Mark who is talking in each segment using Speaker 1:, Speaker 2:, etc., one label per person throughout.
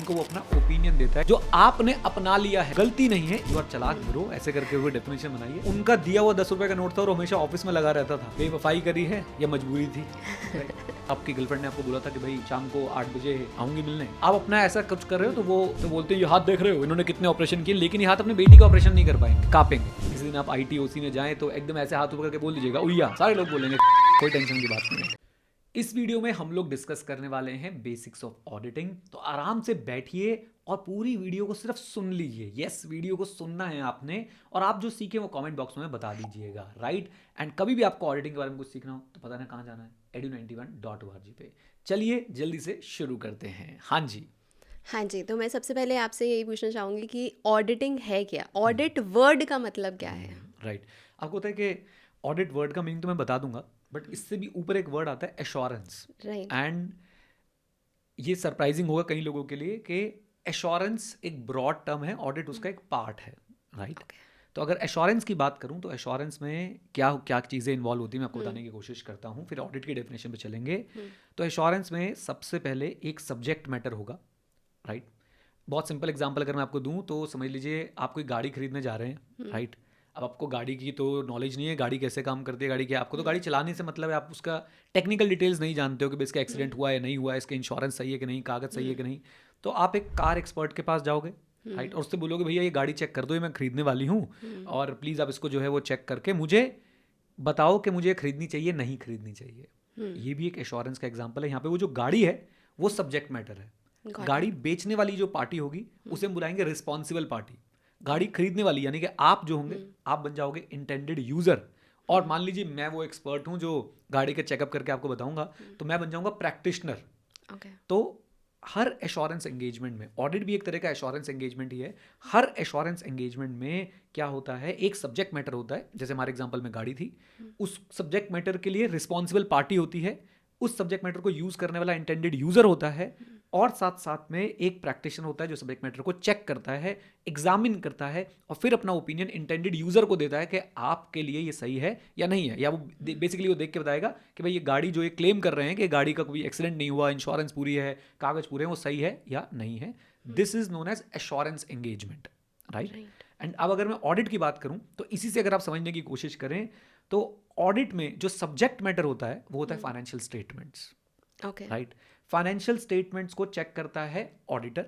Speaker 1: उनको वो अपना ओपिनियन देता है जो आपने अपना लिया है। गलती नहीं है, यू आर चालाक ब्रो, ऐसे करके वो डेफिनेशन बनाई है। उनका दिया हुआ 10 रुपए का नोट था और हमेशा ऑफिस में लगा रहता था। बेवफाई करी है या मजबूरी थी? आपकी गर्लफ्रेंड ने आपको बोला था कि भाई शाम को 8 बजे आऊंगी मिलने, आप अपना ऐसा कुछ कर रहे हो तो वो तो बोलते हैं ये हाथ देख रहे हो इन्होंने कितने ऑपरेशन किए, लेकिन ये हाथ अपनी बेटी का ऑपरेशन नहीं कर पाएंगे, कापेंगे। किसी दिन आप ITOC में जाएं तो एकदम ऐसे हाथ ऊपर करके बोल दीजिएगा उइया, सारे लोग बोलेंगे, कोई टेंशन की बात नहीं है। इस वीडियो में हम लोग डिस्कस करने वाले हैं बेसिक्स ऑफ ऑडिटिंग। तो आराम से बैठिए और पूरी वीडियो को सिर्फ सुन लीजिए। यस, वीडियो को सुनना है आपने, और आप जो सीखे वो कमेंट बॉक्स में बता दीजिएगा, राइट। एंड कभी भी आपको ऑडिटिंग के बारे में कुछ सीखना हो तो पता नहीं कहाँ जाना है, edu91.org पे। चलिए जल्दी से शुरू करते हैं। हाँ जी,
Speaker 2: तो मैं सबसे पहले आपसे यही पूछना चाहूँगी कि ऑडिटिंग है क्या? ऑडिट वर्ड का मतलब क्या है?
Speaker 1: राइट। आपको पता है कि ऑडिट वर्ड का मीनिंग तो मैं बता दूंगा, बट इससे भी ऊपर एक वर्ड आता है एश्योरेंस।
Speaker 2: राइट।
Speaker 1: एंड ये सरप्राइजिंग होगा कई लोगों के लिए कि एश्योरेंस एक ब्रॉड टर्म है, ऑडिट उसका एक पार्ट है, राइट। तो अगर एश्योरेंस की बात करूं तो एश्योरेंस में क्या क्या चीज़ें इन्वॉल्व होती हैं मैं आपको बताने की कोशिश करता हूं, फिर ऑडिट की डेफिनेशन पे चलेंगे। तो एश्योरेंस में सबसे पहले एक सब्जेक्ट मैटर होगा, राइट। बहुत सिंपल एग्जांपल अगर मैं आपको दूं तो समझ लीजिए आप कोई गाड़ी खरीदने जा रहे हैं, राइट। अब आपको गाड़ी की तो नॉलेज नहीं है, गाड़ी कैसे काम करती है, गाड़ी क्या, आपको तो गाड़ी चलाने से मतलब है, आप उसका टेक्निकल डिटेल्स नहीं जानते हो कि इसका एक्सीडेंट हुआ है नहीं हुआ है, इसका इंश्योरेंस सही है कि नहीं, कागज सही है कि नहीं। तो आप एक कार एक्सपर्ट के पास जाओगे, राइट, और उससे बोलोगे भैया ये गाड़ी चेक कर दो, ये मैं खरीदने वाली हूँ और प्लीज़ आप इसको जो है वो चेक करके मुझे बताओ कि मुझे खरीदनी चाहिए नहीं खरीदनी चाहिए। ये भी एक एश्योरेंस का एग्जाम्पल है। यहाँ पे वो जो गाड़ी है वो सब्जेक्ट मैटर है, गाड़ी बेचने वाली जो पार्टी होगी उसे हम बुलाएंगे रिस्पॉन्सिबल पार्टी। गाड़ी खरीदने वाली यानी कि आप जो होंगे आप बन जाओगे इंटेंडेड यूजर, और मान लीजिए मैं वो एक्सपर्ट हूं जो गाड़ी का चेकअप करके आपको बताऊंगा, तो मैं बन जाऊंगा प्रैक्टिशनर। तो हर एश्योरेंस एंगेजमेंट में, ऑडिट भी एक तरह का एश्योरेंस एंगेजमेंट ही है, हर एश्योरेंस एंगेजमेंट में क्या होता है, एक सब्जेक्ट मैटर होता है। जैसे हमारे एग्जांपल में गाड़ी थी, उस सब्जेक्ट मैटर के लिए रिस्पॉन्सिबल पार्टी होती है, उस सब्जेक्ट मैटर को यूज करने वाला इंटेंडेड यूजर होता है, और साथ साथ में एक प्रैक्टिशनर होता है जो सब्जेक्ट मैटर को चेक करता है, एग्जामिन करता है, और फिर अपना ओपिनियन इंटेंडेड यूजर को देता है कि आपके लिए ये सही है या नहीं है। या वो बेसिकली वो देख के बताएगा कि भाई ये गाड़ी जो ये क्लेम कर रहे हैं कि गाड़ी का कोई एक्सीडेंट नहीं हुआ, इंश्योरेंस पूरी है, कागज पूरे हैं, वो सही है या नहीं है। This is known as assurance engagement, right. And अब अगर मैं ऑडिट की बात करूं तो इसी से अगर आप समझने की कोशिश करें तो ऑडिट में जो सब्जेक्ट मैटर होता है वो होता है financial statements, right. Financial statements को चेक करता है ऑडिटर,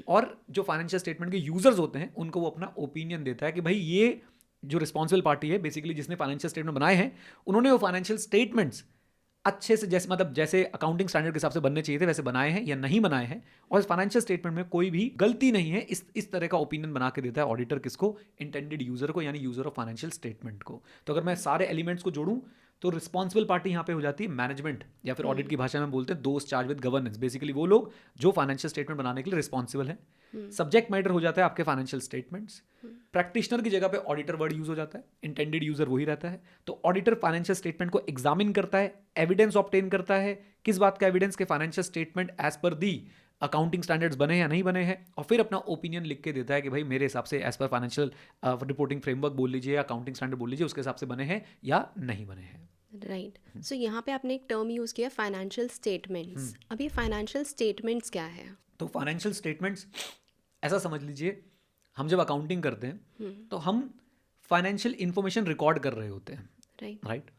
Speaker 1: और जो फाइनेंशियल स्टेटमेंट के यूजर्स होते हैं उनको वो अपना ओपिनियन देता है कि भाई ये जो रिस्पॉन्सिबल पार्टी है बेसिकली जिसने फाइनेंशियल स्टेटमेंट बनाए हैं, उन्होंने वो फाइनेंशियल स्टेटमेंट्स अच्छे से जैसे मतलब जैसे अकाउंटिंग स्टैंडर्ड के हिसाब से बनने चाहिए थे वैसे बनाए हैं या नहीं बनाए हैं, और इस फाइनेंशियल स्टेटमेंट में कोई भी गलती नहीं है। इस तरह का ओपिनियन बना के देता है ऑडिटर, किसको, इंटेंडेड यूजर को, यानी यूजर ऑफ फाइनेंशियल स्टेटमेंट को। तो अगर मैं सारे एलिमेंट्स को जोड़ूं तो रिस्पॉन्सिबल पार्टी यहाँ पे हो जाती है मैनेजमेंट, या फिर ऑडिट की भाषा में बोलते हैं those charge with governance. Basically वो लोग जो फाइनेंशियल स्टेटमेंट बनाने के लिए रिस्पॉन्सिबल है। सब्जेक्ट मैटर हो जाता है आपके फाइनेंशियल स्टेटमेंट्स। प्रैक्टिशनर की जगह पे ऑडिटर वर्ड यूज हो जाता है, इंटेंडेड यूजर वही रहता है। तो ऑडिटर फाइनेंशियल स्टेटमेंट को एग्जामिन करता है, एविडेंस ऑब्टेन करता है। किस बात का एविडेंस? के financial statement as per the accounting standards बने या नहीं बने हैं, और फिर अपना ओपिनियन लिख के देता है कि भाई मेरे हिसाब से as per financial reporting framework बोल लीजिए, अकाउंटिंग स्टैंडर्ड बोल लीजिए, उसके हिसाब से बने हैं या नहीं बने हैं।
Speaker 2: राइट। सो यहाँ पे आपने एक टर्म यूज़ किया फाइनेंशियल स्टेटमेंट्स। अब ये फाइनेंशियल स्टेटमेंट्स क्या है?
Speaker 1: तो फाइनेंशियल स्टेटमेंट्स ऐसा समझ लीजिए, हम जब अकाउंटिंग करते हैं तो हम फाइनेंशियल इंफॉर्मेशन रिकॉर्ड कर रहे होते हैं, राइट।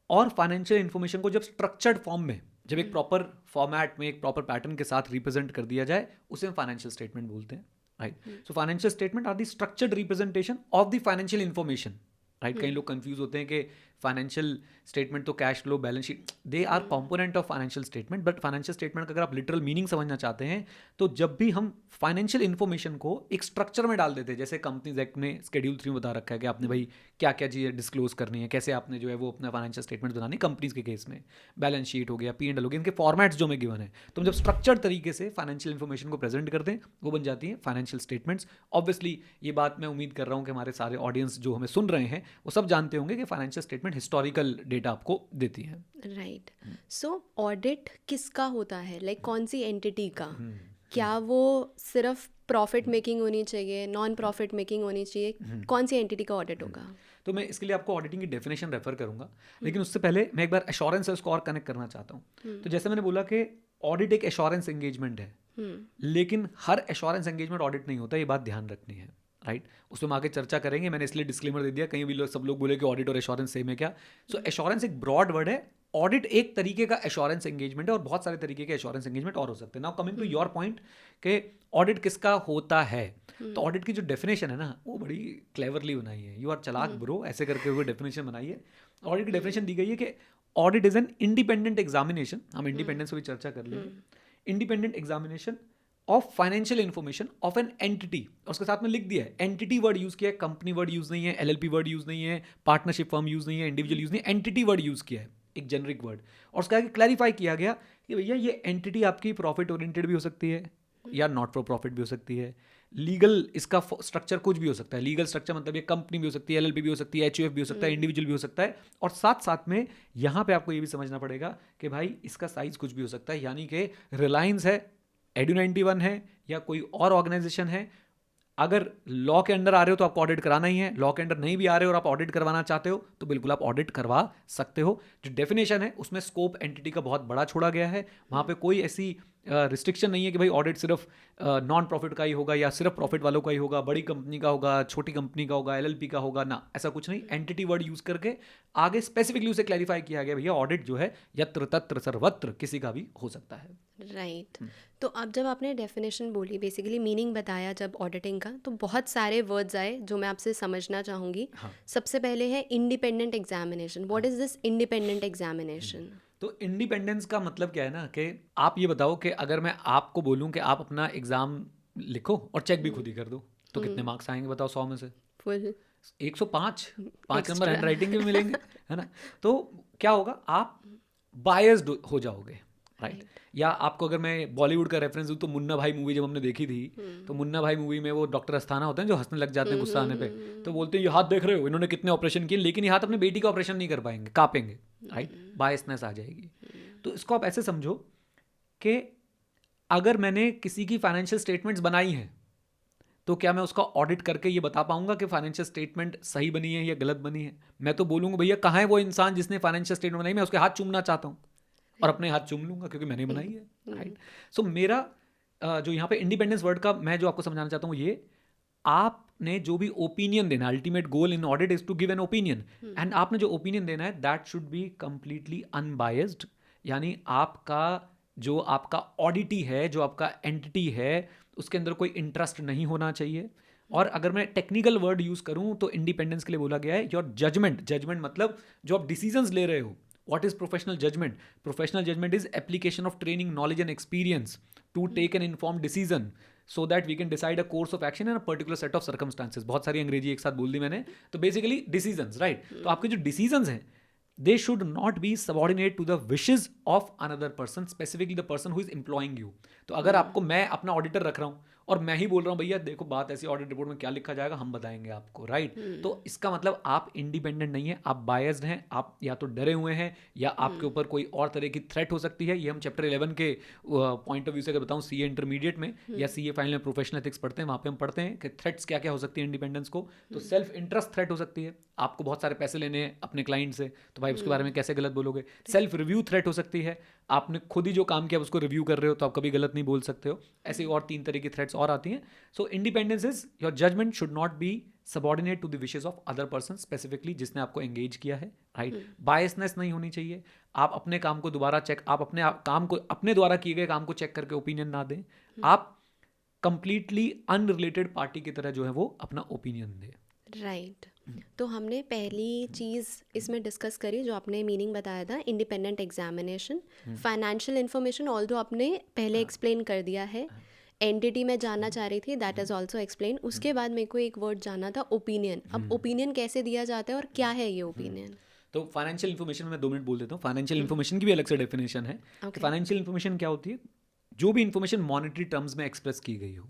Speaker 1: और फाइनेंशियल इंफॉर्मेशन को जब स्ट्रक्चर्ड फॉर्म में, जब एक प्रॉपर फॉर्मेट में, एक प्रॉपर पैटर्न के साथ रिप्रेजेंट कर दिया जाए, उसे हम फाइनेंशियल स्टेटमेंट बोलते हैं, right. So financial statement are the structured representation of the financial information, right. कई लोग कंफ्यूज होते हैं कि फाइनेंशियल स्टेटमेंट तो cash flow, balance sheet, they are component of financial statement. But financial statement का अगर आप लिटरल मीनिंग समझना चाहते हैं तो जब भी हम फाइनेंशियल इन्फॉर्मेशन को एक स्ट्रक्चर में डाल देते हैं, जैसे कंपनीज एक्ट में शेड्यूल 3 में बता रखा है कि आपने भाई क्या क्या चीज़ें डिस्क्लोज करनी है, कैसे आपने जो है वो अपना फाइनेंशियल स्टेटमेंट बनानी कंपनीज के केस में, बैलेंस शीट हो गया, P&L हो गया, इनके फॉर्मेट्स जो में गिवन है, तो हम जब स्ट्रक्चर्ड तरीके से फाइनेंशियल इन्फॉर्मेशन को प्रेजेंट करते हैं वो बन जाती है फाइनेंशियल स्टेटमेंट्स। ऑब्वियसली ये बात मैं उम्मीद कर रहा हूँ कि हमारे सारे ऑडियंस जो हमें सुन रहे हैं वो सब जानते होंगे कि फाइनेंशियल स्टेटमेंट हिस्टोरिकल डेटा आपको देती है,
Speaker 2: राइट। सो ऑडिट किसका होता है? लाइक कौन सी एंटिटी का? क्या वो सिर्फ प्रॉफिट मेकिंग होनी चाहिए, नॉन प्रॉफिट मेकिंग होनी चाहिए? कौन सी एंटिटी का ऑडिट होगा?
Speaker 1: तो मैं इसके लिए आपको ऑडिटिंग की डेफिनेशन रेफर करूंगा, लेकिन उससे पहले मैं एक बार एश्योरेंस है उसको और कनेक्ट करना चाहता हूँ। तो जैसे मैंने बोला कि ऑडिट एक एश्योरेंस एंगेजमेंट है, लेकिन हर एश्योरेंस एंगेजमेंट ऑडिट नहीं होता, ये बात ध्यान रखनी है, राइट। उसमें हम आगे चर्चा करेंगे, मैंने इसलिए डिस्क्लेमर दे दिया, कहीं भी लोग सब लोग बोले कि ऑडिट और एश्योरेंस सेम है क्या। सो एश्योरेंस एक ब्रॉड वर्ड है, ऑडिट एक तरीके का एश्योरेंस एंगेजमेंट है और बहुत सारे तरीके के एश्योरेंस एंगेजमेंट और हो सकते हैं। Now coming to your point कि ऑडिट किसका होता है, तो ऑडिट की जो डेफिनेशन है ना वो बड़ी क्लेवरली बनाई है। यू आर चालाक ब्रो, ऐसे करके वो डेफिनेशन बनाई है। ऑडिट की डेफिनेशन दी गई है कि audit is an independent examination, हम इंडिपेंडेंस पर भी चर्चा कर लेंगे, independent examination of financial information of an entity, और उसके साथ में लिख दिया है एंटिटी वर्ड यूज किया है, कंपनी वर्ड यूज नहीं है, एलएलपी वर्ड यूज नहीं है, पार्टनरशिप फर्म यूज नहीं है, इंडिविजुअल यूज नहीं है, एंटिटी वर्ड यूज किया है, एक जेनरिक वर्ड। और उसका आगे क्लैरिफाई किया गया कि भैया ये एंटिटी आपकी प्रॉफिट ओरिएंटेड भी हो सकती है या नॉट फॉर प्रॉफिट भी हो सकती है, लीगल इसका स्ट्रक्चर कुछ भी हो सकता है, लीगल स्ट्रक्चर मतलब ये कंपनी भी हो सकती है, एलएलपी भी हो सकती है, एचयूएफ भी हो सकता है, इंडिविजुअल भी हो सकता है। और साथ साथ में यहाँ पे आपको ये भी समझना पड़ेगा कि भाई इसका साइज कुछ भी हो सकता है, यानी कि रिलायंस है, एडू91 है या कोई और ऑर्गेनाइजेशन है, अगर लॉ के अंडर आ रहे हो तो आपको ऑडिट कराना ही है, लॉ के अंडर नहीं भी आ रहे हो और आप ऑडिट करवाना चाहते हो तो बिल्कुल आप ऑडिट करवा सकते हो। जो डेफिनेशन है उसमें स्कोप एंटिटी का बहुत बड़ा छोड़ा गया है, वहाँ पे कोई ऐसी रिस्ट्रिक्शन नहीं है कि भाई ऑडिट सिर्फ नॉन प्रॉफिट का ही होगा या सिर्फ प्रॉफिट वालों का ही होगा, बड़ी कंपनी का होगा, छोटी कंपनी का होगा, एलएलपी का होगा, ना ऐसा कुछ नहीं। एंटिटी वर्ड यूज करके आगे स्पेसिफिकली उसे क्लैरिफाई किया गया भैया ऑडिट जो है यत्र तत्र सर्वत्र किसी का भी हो सकता है।
Speaker 2: राइट तो अब जब आपने डेफिनेशन बोली, बेसिकली मीनिंग बताया जब ऑडिटिंग का, तो बहुत सारे वर्ड्स आए जो मैं आपसे समझना चाहूँगी। सबसे पहले है independent examination. What is this independent examination?
Speaker 1: तो इंडिपेंडेंस का मतलब क्या है ना कि आप ये बताओ कि अगर मैं आपको बोलूं कि आप अपना एग्जाम लिखो और चेक भी खुद ही कर दो तो कितने मार्क्स आएंगे बताओ 100 में से?
Speaker 2: फुल
Speaker 1: 105, 5 नंबर हैंड राइटिंग के भी मिलेंगे, है ना। तो क्या होगा, आप बायस्ड हो जाओगे, राइट। या आपको अगर मैं बॉलीवुड का रेफरेंस दूं तो मुन्ना भाई मूवी जब हमने देखी थी तो मुन्ना भाई मूवी में वो डॉक्टर अस्थाना होते हैं जो हंसने लग जाते हैं गुस्सा आने पे, तो बोलते हैं ये हाथ देख रहे हो, इन्होंने कितने ऑपरेशन किए लेकिन ये हाथ अपनी बेटी का ऑपरेशन नहीं कर पाएंगे, कांपेंगे, राइट। बायसनेस आ जाएगी। तो इसको आप ऐसे समझो कि अगर मैंने किसी की फाइनेंशियल स्टेटमेंट्स बनाई हैं तो क्या मैं उसका ऑडिट करके ये बता पाऊंगा कि फाइनेंशियल स्टेटमेंट सही बनी है या गलत बनी है? मैं तो बोलूंगा भैया कहाँ है वो इंसान जिसने फाइनेंशियल स्टेटमेंट बनाई, मैं उसके हाथ चूमना चाहता हूँ और अपने हाथ चूम लूंगा क्योंकि मैंने बनाई है, राइट। सो मेरा जो यहाँ पे इंडिपेंडेंस वर्ड का मैं जो आपको समझाना चाहता हूँ, ये आपने जो भी ओपिनियन देना, ultimate goal in audit is to give an opinion, and आपने जो ओपिनियन देना है that should be completely unbiased, यानी आपका ऑडिटी है, जो आपका एंटिटी है, उसके अंदर कोई इंटरेस्ट नहीं होना चाहिए। और अगर मैं टेक्निकल वर्ड यूज करूं तो इंडिपेंडेंस के लिए बोला गया है योर जजमेंट मतलब जो आप डिसीजंस ले रहे हो। What is professional judgment? Professional judgment is application of training, knowledge and experience to take an informed decision so that we can decide a course of action in a particular set of circumstances. बहुत सारी अंग्रेजी एक साथ बोल दी मैंने। तो basically decisions, right. तो आपके जो डिसीजंस हैं they should not be subordinate to the wishes of another person, specifically the person who is employing you. तो अगर आपको, मैं अपना ऑडिटर रख रहा हूँ और मैं ही बोल रहा हूँ भैया देखो बात ऐसी, ऑडिट रिपोर्ट में क्या लिखा जाएगा हम बताएंगे आपको, राइट। तो इसका मतलब आप इंडिपेंडेंट नहीं है, आप बायस्ड हैं, आप या तो डरे हुए हैं या आपके ऊपर कोई और तरह की थ्रेट हो सकती है। ये हम चैप्टर 11 के पॉइंट ऑफ व्यू से अगर बताऊँ, सीए इंटरमीडिएट में या सीए फाइनल में प्रोफेशनल एथिक्स पढ़ते हैं, वहाँ पे हम पढ़ते हैं कि थ्रेट्स क्या क्या हो सकती है इंडिपेंडेंस को। तो सेल्फ इंटरेस्ट थ्रेट हो सकती है, आपको बहुत सारे पैसे लेने हैं अपने क्लाइंट से तो भाई उसके बारे में कैसे गलत बोलोगे। सेल्फ रिव्यू थ्रेट हो सकती है, आपने खुद ही जो काम किया उसको रिव्यू कर रहे हो तो आप कभी गलत नहीं बोल सकते हो। ऐसी और 3 तरह की थ्रेट्स और आती हैं। So independence is your judgement should not be subordinate to the wishes of other person, specifically जिसने आपको एंगेज किया है, राइट। बायसनेस नहीं होनी चाहिए, आप अपने काम को दोबारा चेक, आप अपने काम को, अपने द्वारा किए गए काम को चेक करके ओपिनियन ना दें, आप कंप्लीटली अनरिलेटेड पार्टी की तरह जो है वो अपना ओपिनियन दें,
Speaker 2: राइट। तो हमने पहली चीज़ इसमें डिस्कस करी जो आपने मीनिंग बताया था, independent examination. Financial information although आपने पहले एक्सप्लेन कर दिया है। एंटिटी में जानना चाह रही थी, दैट इज़ ऑल्सो एक्सप्लेन। उसके बाद मेरे को एक वर्ड जानना था, ओपिनियन। अब ओपिनियन कैसे दिया जाता है और क्या है ये ओपिनियन?
Speaker 1: तो फाइनेंशियल इन्फॉर्मेशन में 2 मिनट बोल देता हूँ। फाइनेंशियल इन्फॉर्मेशन की भी अलग से डेफिनेशन है। फाइनेंशियल इन्फॉर्मेशन क्या होती है? जो भी इन्फॉर्मेशन मॉनेटरी टर्म्स में एक्सप्रेस की गई हो,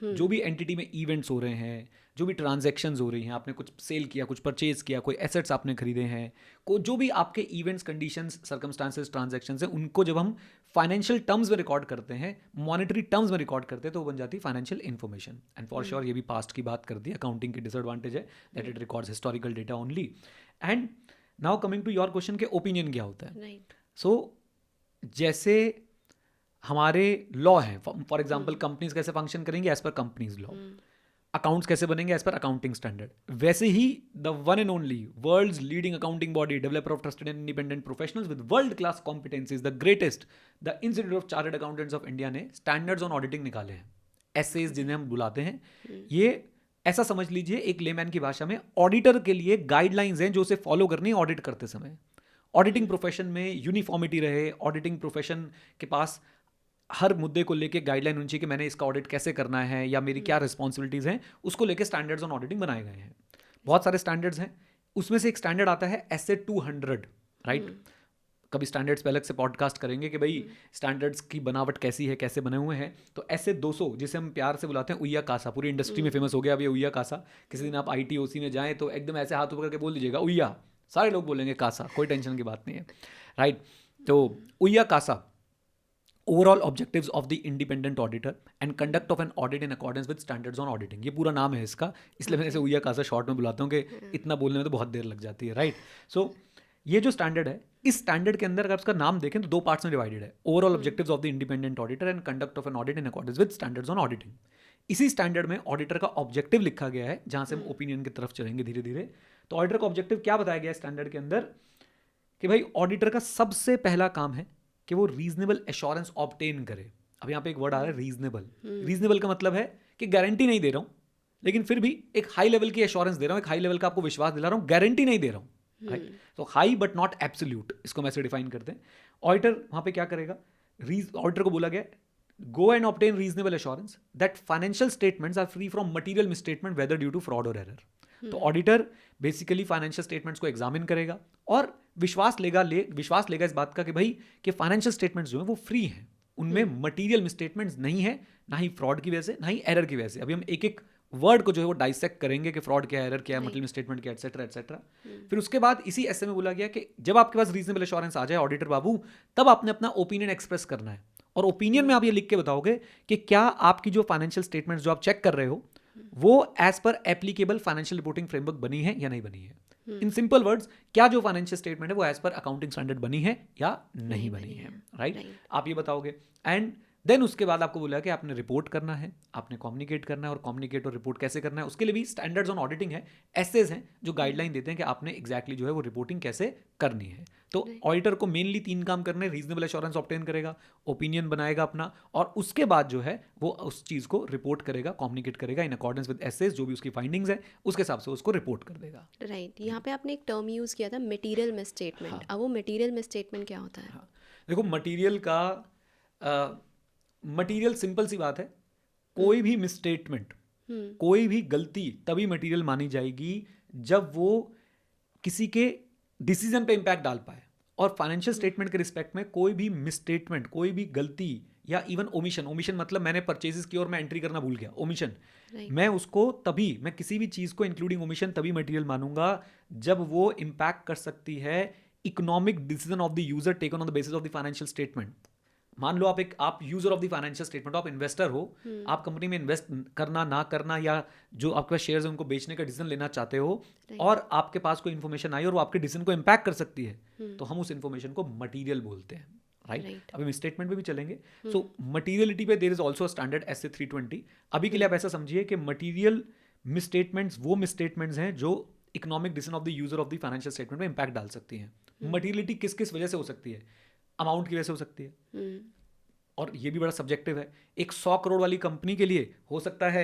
Speaker 1: जो भी एंटिटी में इवेंट्स हो रहे हैं, जो भी ट्रांजैक्शंस हो रही हैं, आपने कुछ सेल किया, कुछ परचेज किया, कोई एसेट्स आपने खरीदे हैं, जो भी आपके इवेंट्स, कंडीशंस, सर्कमस्टांसेस, ट्रांजैक्शंस हैं, उनको जब हम फाइनेंशियल टर्म्स में रिकॉर्ड करते हैं, मॉनेटरी टर्म्स में रिकॉर्ड करते हैं, तो वो बन जाती है financial information. And for sure ये भी पास्ट की बात कर दी, अकाउंटिंग की डिसएडवांटेज है that it records historical data only. And now coming to your question के ओपिनियन क्या होता है।
Speaker 2: राइट।
Speaker 1: सो जैसे हमारे लॉ हैं, फॉर एग्जाम्पल कंपनीज कैसे फंक्शन करेंगे as per companies law, accounts कैसे बनेंगे एज पर अकाउंटिंग स्टैंडर्ड, वैसे ही the one and only world's leading accounting body developer of trusted and independent professionals with world class competencies the greatest the institute of chartered accountants of India ने standards on auditing निकाले हैं, SS जिन्हें हम बुलाते हैं। ये ऐसा समझ लीजिए एक लेमैन की भाषा में ऑडिटर के लिए गाइडलाइंस हैं जो उसे फॉलो करनी है ऑडिट करते समय। ऑडिटिंग प्रोफेशन में यूनिफॉर्मिटी रहे, ऑडिटिंग प्रोफेशन के पास हर मुद्दे को लेके गाइडलाइन होनी चाहिए कि मैंने इसका ऑडिट कैसे करना है या मेरी क्या रिस्पॉन्सिबिलिटीज़ हैं, उसको लेके स्टैंडर्ड्स ऑन ऑडिटिंग बनाए गए हैं। बहुत सारे स्टैंडर्ड्स हैं, उसमें से एक स्टैंडर्ड आता है एसए 200, राइट। कभी स्टैंडर्ड्स पे अलग से पॉडकास्ट करेंगे कि भाई स्टैंडर्ड्स की बनावट कैसी है, कैसे बने हुए हैं। तो एसए 200 जिसे हम प्यार से बुलाते हैं उइया कासा, पूरी इंडस्ट्री में फेमस हो गया अब ये उइया कासा। किसी दिन आप ITOC में जाएँ तो एकदम ऐसे हाथ ऊपर करके बोल दीजिएगा उइया, सारे लोग बोलेंगे कासा, कोई टेंशन की बात नहीं है, राइट। तो उइया कासा overall objectives of the independent auditor and conduct of an audit in accordance with standards on auditing, ये पूरा नाम है इसका, इसलिए मैंने इसे उइया कासा शॉर्ट में बुलाता हूँ कि इतना बोलने में तो बहुत देर लग जाती है, राइट। सो ये जो स्टैंडर्ड है, इस स्टैंडर्ड के अंदर अगर उसका नाम देखें तो 2 पार्ट्स में डिवाइडेड है, overall objectives of the independent auditor and conduct of an audit in accordance with standards on auditing. इसी स्टैंडर्ड में ऑडिटर का ऑब्जेक्टिव लिखा गया है, जहां से हम ओपिनियन की तरफ चलेंगे धीरे धीरे। तो ऑडिटर का ऑब्जेक्टिव क्या बताया गया है स्टैंडर्ड के अंदर कि भाई ऑडिटर का सबसे पहला काम है कि वो रीजनेबल एश्योरेंस ऑब्टेन करे। अब यहाँ पे एक वर्ड आ रहा है रीजनेबल। रीजनेबल का मतलब है कि गारंटी नहीं दे रहा हूँ, लेकिन फिर भी एक हाई लेवल की एश्योरेंस दे रहा हूँ, एक हाई लेवल का आपको विश्वास दिला रहा हूँ, गारंटी नहीं दे रहा हूँ, राइट। तो हाई बट नॉट एब्सोल्यूट, इसको हम ऐसे डिफाइन करते हैं। ऑडिटर वहाँ पे क्या करेगा, ऑडिटर को बोला गया go and obtain reasonable assurance that financial statements are free from material misstatement whether due to fraud और एरर। तो ऑडिटर बेसिकली फाइनेंशियल स्टेटमेंट्स को एग्जामिन करेगा और विश्वास लेगा इस बात का कि भाई कि फाइनेंशियल स्टेटमेंट्स जो हैं वो फ्री हैं, उनमें मटीरियल मिसस्टेटमेंट्स नहीं है, ना ही फ्रॉड की वजह से, ना ही एरर की वजह से। अभी हम एक एक वर्ड को जो है वो डाइसेक्ट करेंगे कि फ्रॉड क्या है, एरर क्या है, मटीरियल मिसस्टेटमेंट क्या है, एटसेट्रा एटसेट्रा। फिर उसके बाद इसी ऐसे में बोला गया कि जब आपके पास रीजनेबल एश्योरेंस आ जाए ऑडिटर बाबू, तब आपने अपना ओपिनियन एक्सप्रेस करना है। और ओपिनियन में आप ये लिख के बताओगे कि क्या आपकी जो फाइनेंशियल स्टेटमेंट्स जो आप चेक कर रहे हो वो as per applicable financial reporting framework बनी है या नहीं बनी है। इन सिंपल वर्ड्स, क्या जो फाइनेंशियल स्टेटमेंट है वो एज पर अकाउंटिंग स्टैंडर्ड बनी है या नहीं बनी है, राइट। आप ये बताओगे एंड देन उसके बाद आपको बोला कि आपने रिपोर्ट करना है, आपने कम्युनिकेट करना है, और कम्युनिकेट और रिपोर्ट कैसे करना है उसके लिए भी स्टैंडर्ड्स ऑन ऑडिटिंग है, एसेज हैं जो गाइडलाइन देते हैं कि आपने एग्जैक्टली जो है वो रिपोर्टिंग कैसे करनी है। तो ऑडिटर को मेनली 3 काम करने, रीजनेबल एश्योरेंस ऑब्टेन करेगा, ओपिनियन बनाएगा अपना, और उसके बाद जो है वो उस चीज़ को रिपोर्ट करेगा, कम्युनिकेट करेगा इन अकॉर्डेंस विद एसेज, जो भी उसकी फाइंडिंग्स है उसके हिसाब से उसको रिपोर्ट कर देगा,
Speaker 2: राइट। यहाँ पे आपने एक टर्म यूज़ किया था मटेरियल मिसस्टेटमेंट। अब वो मटेरियल मिसस्टेटमेंट क्या होता है?
Speaker 1: देखो मटेरियल सिंपल सी बात है, कोई भी मिसस्टेटमेंट, कोई भी गलती तभी मटेरियल मानी जाएगी जब वो किसी के डिसीजन पे इम्पैक्ट डाल पाए। और फाइनेंशियल स्टेटमेंट के रिस्पेक्ट में कोई भी मिसस्टेटमेंट, कोई भी गलती या इवन ओमिशन मतलब मैंने परचेजेस की और मैं एंट्री करना भूल गया, ओमिशन, मैं उसको तभी, मैं किसी भी चीज़ को इंक्लूडिंग ओमिशन तभी मटेरियल मानूंगा जब वो इम्पैक्ट कर सकती है economic decision of the user taken on the basis of the financial statement. मान लो आप user of the financial statement, आप इन्वेस्टर हो, आप कंपनी में इन्वेस्ट करना ना करना या जो आपके पास शेयर्स हैं उनको बेचने का डिसीजन लेना चाहते हो, और आपके पास कोई इन्फॉर्मेशन आई और वो आपके डिसीजन को इम्पैक्ट कर सकती है, तो हम उस इन्फॉर्मेशन को मटीरियल बोलते हैं, राइट। अभी हम स्टेटमेंट पे भी चलेंगे। सो मटीरियलिटी पे there is also standard SA 320। अभी के लिए आप ऐसा समझिए कि मटीरियल मिसस्टेटमेंट्स वो मिसस्टेटमेंट्स हैं जो economic decision of the user of the financial statement में इम्पैक्ट डाल सकती हैं। मटीरियलिटी किस किस वजह से हो सकती है? अमाउंट की वजह से हो सकती है, और ये भी बड़ा सब्जेक्टिव है। एक 100 करोड़ वाली कंपनी के लिए हो सकता है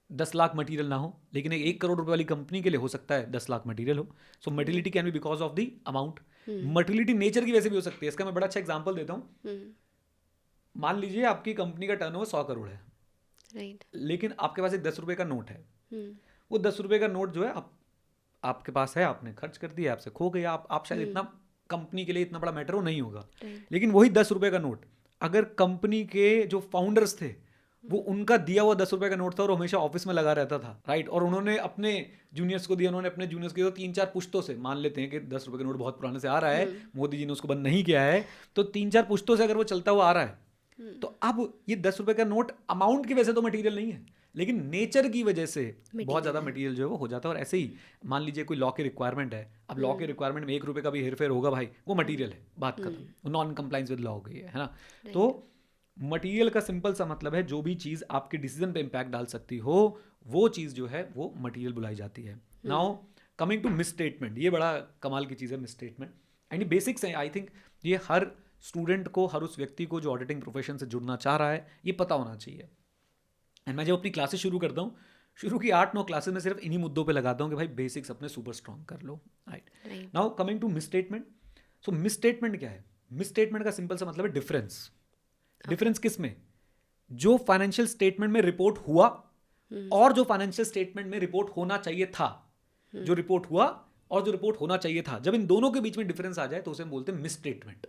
Speaker 1: 10 लाख मटेरियल ना हो, लेकिन एक 1 करोड़ रुपए वाली कंपनी के लिए हो सकता है 10 लाख मटेरियल हो। So materiality can be because of the amount. Materiality nature की वजह से भी हो सकती है। इसका मैं बड़ा अच्छा एग्जांपल देता हूँ। मान लीजिए आपकी कंपनी का टर्नओवर 100 करोड़ है, राइट, लेकिन आपके पास एक 10 रुपए का नोट है। वो 10 रुपए का नोट जो है आपके पास है, आपने खर्च कर दिया, आपसे खो गया। आप शायद इतना कंपनी के लिए इतना बड़ा मैटर वो नहीं होगा, लेकिन वही 10 रुपए का नोट अगर कंपनी के जो फाउंडर्स थे वो उनका दिया हुआ 10 रुपए का नोट था और हमेशा ऑफिस में लगा रहता था, राइट, और उन्होंने अपने जूनियर्स को दिया, उन्होंने अपने जूनियर्स को दिया, 3-4 पुश्तों से, मान लेते हैं कि 10 रुपए का नोट बहुत पुराने से आ रहा है, मोदी जी ने उसको बंद नहीं किया है, तो 3-4 पुश्तों से अगर वो चलता हुआ आ रहा है, तो अब ये 10 रुपए का नोट अमाउंट की वजह से तो मटीरियल नहीं है, लेकिन नेचर की वजह से बहुत ज़्यादा मटीरियल जो है वो हो जाता है। और ऐसे ही मान लीजिए कोई लॉ की रिक्वायरमेंट है, अब लॉ के रिक्वायरमेंट में 1 रुपए का भी हेरफेर होगा भाई, वो मटीरियल है, बात खत्म, नॉन कंप्लाइंस विद लॉ हो गई है ना। तो मटेरियल का सिंपल सा मतलब है जो भी चीज़ आपके डिसीजन पे इम्पैक्ट डाल सकती हो वो चीज़ जो है वो मटेरियल बुलाई जाती है. Now coming to misstatement, ये बड़ा कमाल की चीज़ है मिस स्टेटमेंट. एंड ये बेसिक्स है, आई थिंक ये हर स्टूडेंट को, हर उस व्यक्ति को जो ऑडिटिंग प्रोफेशन से जुड़ना चाह रहा है, ये पता होना चाहिए. एंड मैं जब अपनी क्लासेस शुरू करता हूँ, शुरू की 8-9 क्लासेस में सिर्फ इन्हीं मुद्दों पे लगाता हूँ कि भाई बेसिक्स अपने सुपर स्ट्रॉन्ग कर लो. Right. Now coming to misstatement. So misstatement क्या है? मिस स्टेटमेंट का सिंपल सा मतलब है डिफरेंस. डिफरेंस किस में? जो फाइनेंशियल स्टेटमेंट में रिपोर्ट हुआ और जो फाइनेंशियल स्टेटमेंट में रिपोर्ट होना चाहिए था. जो रिपोर्ट हुआ और जो रिपोर्ट होना चाहिए था, जब इन दोनों के बीच में डिफरेंस आ जाए तो उसे हम बोलते हैं मिस स्टेटमेंट.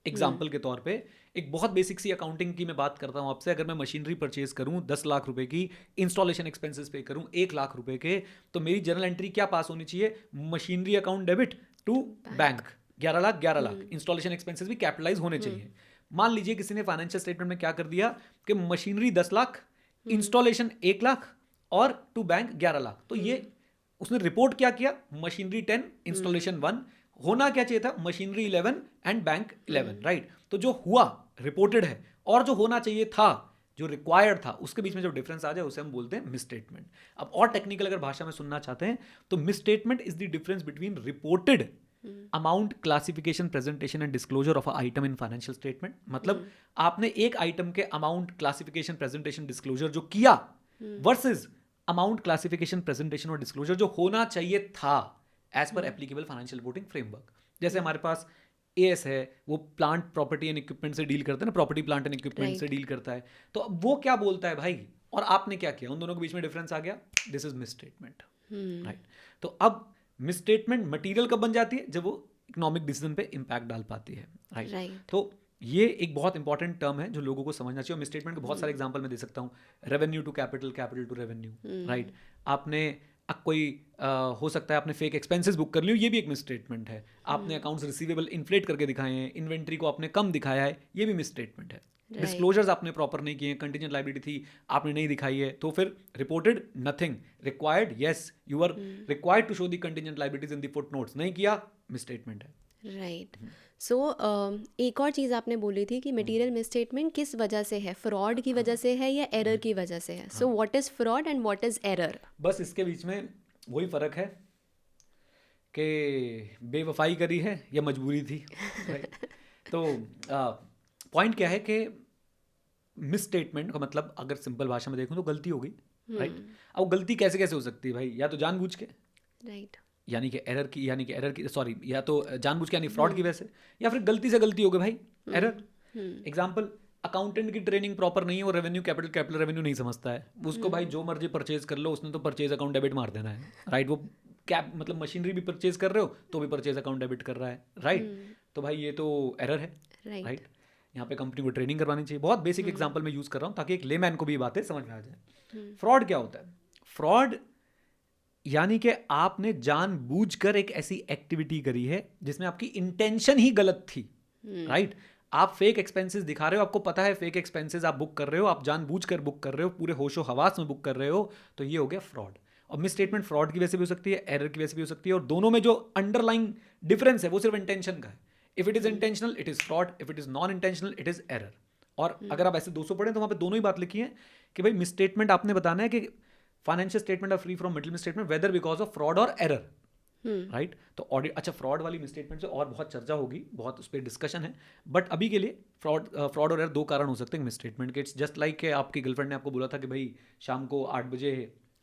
Speaker 1: एग्जाम्पल के तौर पे एक बहुत बेसिक सी अकाउंटिंग की मैं बात करता हूँ आपसे. अगर मैं मशीनरी परचेज करूँ 10 लाख रुपए की, इंस्टॉलेशन एक्सपेंसेस पे करूँ 1 लाख रुपए के, तो मेरी जर्नल एंट्री क्या पास होनी चाहिए? Machinery account debit to bank 11 lakh. Installation expenses भी कैपिटलाइज होने चाहिए. मान लीजिए किसी ने फाइनेंशियल स्टेटमेंट में क्या कर दिया कि मशीनरी 10 लाख, इंस्टॉलेशन 1 लाख और टू बैंक 11 लाख. तो ये उसने रिपोर्ट क्या किया? Machinery 10, installation 1. होना क्या चाहिए था? Machinery 11 and bank 11. राइट. तो जो हुआ रिपोर्टेड है और जो होना चाहिए था, जो रिक्वायर्ड था, उसके बीच में जब डिफरेंस आ जाए उसे हम बोलते हैं मिस स्टेटमेंट. अब और टेक्निकल अगर भाषा में सुनना चाहते हैं तो miss statement is the difference between reported amount, classification, presentation and disclosure of a item in financial statement. मतलब आपने एक आइटम के अमाउंट, क्लासिफिकेशन, प्रेजेंटेशन, डिस्क्लोजर जो किया वर्सेस अमाउंट, क्लासिफिकेशन, प्रेजेंटेशन और डिस्क्लोजर जो होना चाहिए था as per applicable financial reporting framework. जैसे हमारे पास एएस है, वो प्लांट, प्रॉपर्टी एंड इक्विपमेंट से डील करता है ना, प्रॉपर्टी, प्लांट एंड इक्विपमेंट से डील करता है. तो अब वो क्या बोलता है भाई, और आपने क्या किया, उन दोनों के बीच में डिफरेंस आ गया. This is miss statement. Right. तो अब मिस स्टेटमेंट मटीरियल कब बन जाती है? जब वो इकोनॉमिक डिसीजन पे इम्पैक्ट डाल पाती है. राइट. तो ये एक बहुत इंपॉर्टेंट टर्म है जो लोगों को समझना चाहिए. और मिस स्टेटमेंट के बहुत सारे एग्जांपल मैं दे सकता हूँ. Revenue to capital, capital to revenue. Right. आपने कोई हो सकता है आपने फेक एक्सपेंसेस बुक कर लियो, ये भी एक मिस स्टेटमेंट है. आपने अकाउंट्स रिसीवेबल इन्फ्लेट करके दिखाए हैं, इन्वेंट्री को आपने कम दिखाया है, ये भी मिस स्टेटमेंट है. डिस्क्लोजर्स आपने प्रॉपर नहीं किए हैं, कंटीजेंट लायबिलिटी थी आपने नहीं दिखाई है, तो फिर reported nothing, required yes, you are required to show the contingent liabilities in the footnotes, नहीं किया, मिस स्टेटमेंट है.
Speaker 2: राइट. सो एक और चीज़ आपने बोली थी कि मटेरियल मिस स्टेटमेंट किस वजह से है? फ्रॉड की वजह से है या एरर की वजह से है? So what is fraud and what is error?
Speaker 1: बस इसके बीच में वही फ़र्क है कि बेवफाई करी है या मजबूरी थी. तो पॉइंट क्या है कि मिस स्टेटमेंट का मतलब अगर सिंपल भाषा में देखूं तो गलती हो गई. राइट. अब गलती कैसे कैसे हो सकती है भाई? या तो जानबूझ के,
Speaker 2: राइट,
Speaker 1: यानी कि एरर की सॉरी, या तो जानबूझ के यानी फ्रॉड की वजह से, या फिर गलती से गलती हो गई भाई, एरर. एग्जाम्पल, अकाउंटेंट की ट्रेनिंग प्रॉपर नहीं है, वो रेवेन्यू, कैपिटल रेवेन्यू नहीं समझता है, उसको भाई जो मर्जी परचेज कर लो, उसने तो परचेज अकाउंट डेबिट मार देना है. राइट. वो कैप मतलब मशीनरी भी परचेज कर रहे हो तो भी परचेज अकाउंट डेबिट कर रहा है. राइट. तो भाई ये तो एरर है. राइट. यहाँ पे कंपनी को ट्रेनिंग करवानी चाहिए. बहुत बेसिक एग्जांपल मैं यूज़ कर रहा हूँ ताकि एक लेमैन को भी ये बातें समझ में आ जाए. फ्रॉड क्या होता है? फ्रॉड यानी कि आपने जानबूझकर एक ऐसी एक्टिविटी करी है जिसमें आपकी इंटेंशन ही गलत थी. राइट. आप फेक एक्सपेंसेस दिखा रहे हो, आपको पता है फेक एक्सपेंसेस आप बुक कर रहे हो, आप जानबूझकर बुक कर रहे हो, पूरे होशो हवास में बुक कर रहे हो, तो ये हो गया फ्रॉड. और मिस स्टेटमेंट फ्रॉड की वजह से भी हो सकती है, एरर की वजह से भी हो सकती है, और दोनों में जो अंडरलाइंग डिफरेंस है वो सिर्फ इंटेंशन का है. If it is intentional it is fraud, if it is non intentional it is error. और अगर आप ऐसे 200 पढ़ें तो वहाँ पे दोनों ही बात लिखी है कि भाई मिस स्टेटमेंट आपने बताना है कि financial statement are free from material misstatement whether because of fraud और एरर. राइट. तो ऑडिट, अच्छा, फ्रॉड वाली मिस स्टेटमेंट से और बहुत चर्चा होगी, बहुत उस पर डिस्कशन है, बट अभी के लिए फ्रॉड और एरर दो कारण हो सकते हैं मिस स्टेटमेंट के. इट्स जस्ट लाइक कि आपकी गर्लफ्रेंड ने आपको बोला था कि भाई शाम को 8 बजे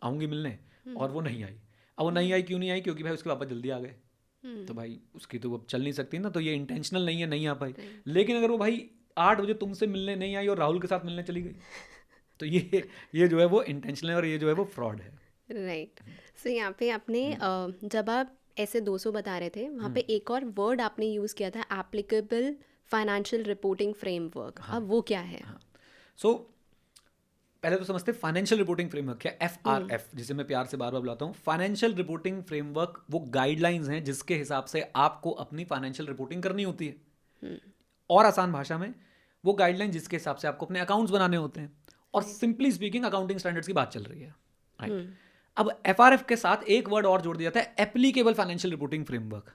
Speaker 1: आऊँगी मिलने, और वो नहीं आई. अब वो नहीं आई, क्यों नहीं आई? क्योंकि भाई उसके पापा जल्दी आ गए. तो भाई उसकी तो अब चल नहीं सकती ना, तो ये इंटेंशनल नहीं है, नहीं आ पाई. लेकिन अगर वो भाई 8 बजे तुमसे मिलने नहीं आई और राहुल के साथ मिलने चली गई, तो ये जो है वो इंटेंशनल है और ये जो है वो फ्रॉड है.
Speaker 2: राइट. सो यहाँ पे आपने जब आप ऐसे 200 बता रहे थे, वहाँ पे एक और वर्ड आपने यूज़ किया था, एप्लीकेबल फाइनेंशियल रिपोर्टिंग फ्रेमवर्क. अब वो क्या है?
Speaker 1: सो पहले तो समझते हैं फाइनेंशियल रिपोर्टिंग फ्रेमवर्क क्या, FRF, जिसे मैं प्यार से बार बार बुलाता हूँ. फाइनेंशियल रिपोर्टिंग फ्रेमवर्क वो गाइडलाइंस हैं जिसके हिसाब से आपको अपनी फाइनेंशियल रिपोर्टिंग करनी होती है. और आसान भाषा में वो गाइडलाइन जिसके हिसाब से आपको अपने अकाउंट्स बनाने होते हैं. और सिंपली स्पीकिंग अकाउंटिंग स्टैंडर्ड्स की बात चल रही है. राइट. अब FRF के साथ एक वर्ड और जोड़ दिया था, एप्लीकेबल फाइनेंशियल रिपोर्टिंग फ्रेमवर्क.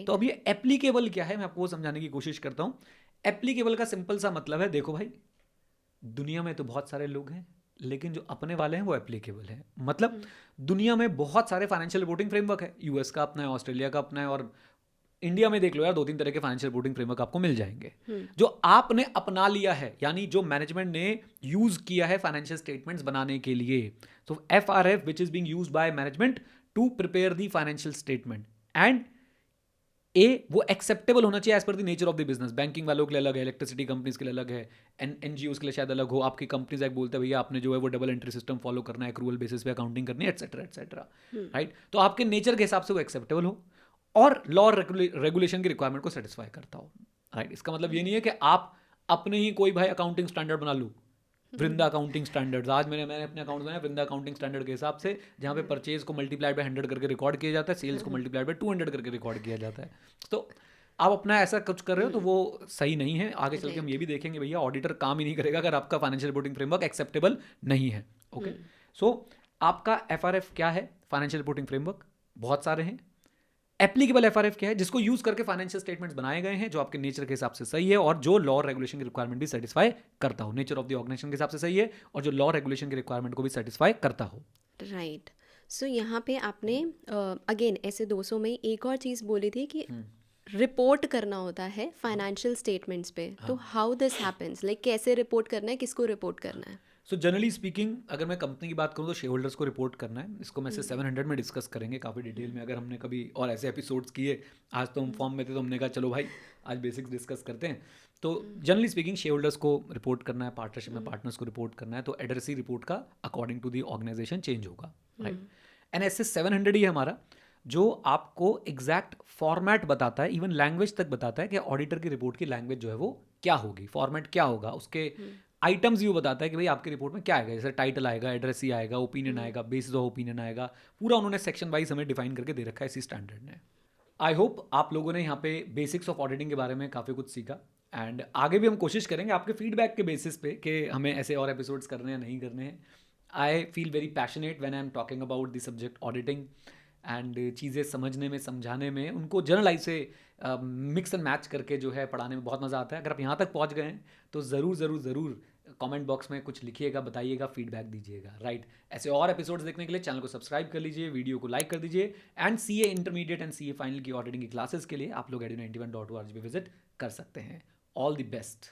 Speaker 1: तो अब ये एप्लीकेबल क्या है, मैं आपको वो समझाने की कोशिश करता हूँ. एप्लीकेबल का सिंपल सा मतलब है, देखो भाई दुनिया में तो बहुत सारे लोग हैं, लेकिन जो अपने वाले हैं वो एप्लीकेबल हैं। मतलब दुनिया में बहुत सारे फाइनेंशियल रिपोर्टिंग फ्रेमवर्क है, यूएस का अपना है, ऑस्ट्रेलिया का अपना है, और इंडिया में देख लो यार 2-3 तरह के फाइनेंशियल रिपोर्टिंग फ्रेमवर्क आपको मिल जाएंगे। जो आपने अपना लिया है, यानी जो मैनेजमेंट ने यूज किया है फाइनेंशियल स्टेटमेंट्स बनाने के लिए, तो FRF which is being used by management to prepare the financial statement, and वो एक्सेप्टेबल होना चाहिए as per the nature of the business. Banking वालों के लिए अलग है, इलेक्ट्रिसिटी कंपनीज के लिए अलग है, NGOs के लिए शायद अलग हो, आपकी कंपनीज एक बोलते हैं भैया आपने जो है वो डबल एंट्री सिस्टम फॉलो करना है, एक्रूअल बेसिस पे अकाउंटिंग करनी है, एटसेट्रा एटसेट्रा, राइट। तो आपके नेचर के हिसाब से वो एक्सेप्टेबल हो और लॉ और रेगुलेशन की रिक्वायरमेंट को सेटिस्फाई करता हो, राइट। इसका मतलब ये नहीं है कि आप अपने ही कोई भाई अकाउंटिंग स्टैंडर्ड बना लूँ, वृंदा अकाउंटिंग स्टैंडर्ड्स। आज मैंने अपने अकाउंट बनाया वृंदा अकाउंटिंग स्टैंडर्ड के हिसाब से, जहाँ पे परचेज को मल्टीप्लाइड बाय 100 करके रिकॉर्ड किया जाता है, सेल्स को मल्टीप्लाइड बाय 200 करके रिकॉर्ड किया जाता है। तो आप अपना ऐसा कुछ कर रहे हो तो वो सही नहीं है। आगे चल के हम ये भी देखेंगे भैया ऑडिटर काम ही नहीं करेगा अगर आपका फाइनेंशियल रिपोर्टिंग फ्रेमवर्क एक्सेप्टेबल नहीं है। ओके, सो आपका FRF क्या है? फाइनेंशियल रिपोर्टिंग फ्रेमवर्क बहुत सारे हैं। एप्लीकेबल FRF क्या है? जिसको यूज करके फाइनेंशियल स्टेटमेंट्स बनाए गए हैं, जो आपके नेचर के हिसाब से सही है और जो लॉ और रेगुलेशन की रिक्वायरमेंट भी सेटिस्फाई करता हो, नेचर ऑफ द ऑर्गेनाइजेशन के हिसाब से सही है और जो लॉ रेगुलेशन की रिक्वायरमेंट को भी सेटिस्फाई करता हो।
Speaker 2: राइट। सो यहाँ पे आपने अगेन ऐसे 200 में एक और चीज़ बोली थी कि रिपोर्ट करना होता है फाइनेंशियल स्टेटमेंट्स पे। तो हाउ दिस हैपेंस, लाइक कैसे रिपोर्ट करना है, किसको रिपोर्ट करना है?
Speaker 1: सो जनरली स्पीकिंग अगर मैं कंपनी की बात करूँ तो शेयर होल्डर्स को रिपोर्ट करना है। इसको मैं से 700 में डिस्कस करेंगे काफ़ी डिटेल में, अगर हमने कभी और ऐसे एपिसोड्स किए। आज तो हम फॉर्म में थे तो हमने कहा चलो भाई आज बेसिक्स डिस्कस करते हैं। तो जनरली स्पीकिंग शेयर होल्डर्स को रिपोर्ट करना है, पार्टनरशिप में पार्टनर्स को रिपोर्ट करना है, तो एडरेसी रिपोर्ट का according to the organisation change होगा, राइट। NSA 700 ही है हमारा, जो आपको एग्जैक्ट फॉर्मेट बताता है, इवन लैंग्वेज तक बताता है कि ऑडिटर की रिपोर्ट की लैंग्वेज जो है वो क्या होगी, फॉर्मेट क्या होगा, उसके आइटम्स भी बताता है कि भाई आपकी रिपोर्ट में क्या आएगा। जैसे टाइटल आएगा, एड्रेस ही आएगा, ओपिनियन आएगा, बेसिस ऑफ ओपिनियन आएगा, पूरा उन्होंने सेक्शन वाइज हमें डिफाइन करके दे रखा है इसी स्टैंडर्ड ने। आई होप आप लोगों ने यहाँ पे बेसिक्स ऑफ ऑडिटिंग के बारे में काफ़ी कुछ सीखा, एंड आगे भी हम कोशिश करेंगे आपके फीडबैक के बेसिस पे कि हमें ऐसे और एपिसोड्स करने हैं या नहीं करने हैं। I feel very passionate when I am talking about the subject auditing, and चीज़ें समझने में, समझाने में, उनको जनरलाइज से मिक्स एंड मैच करके जो है पढ़ाने में बहुत मज़ा आता है। अगर आप यहाँ तक पहुँच गए हैं तो ज़रूर ज़रूर ज़रूर कमेंट बॉक्स में कुछ लिखिएगा, बताइएगा, फीडबैक दीजिएगा, राइट। ऐसे और एपिसोड्स देखने के लिए चैनल को सब्सक्राइब कर लीजिए, वीडियो को लाइक कर दीजिए, and CA intermediate and CA final की ऑडिटिंग की क्लासेस के लिए आप लोग edu91.org पे विजिट कर सकते हैं। All the best.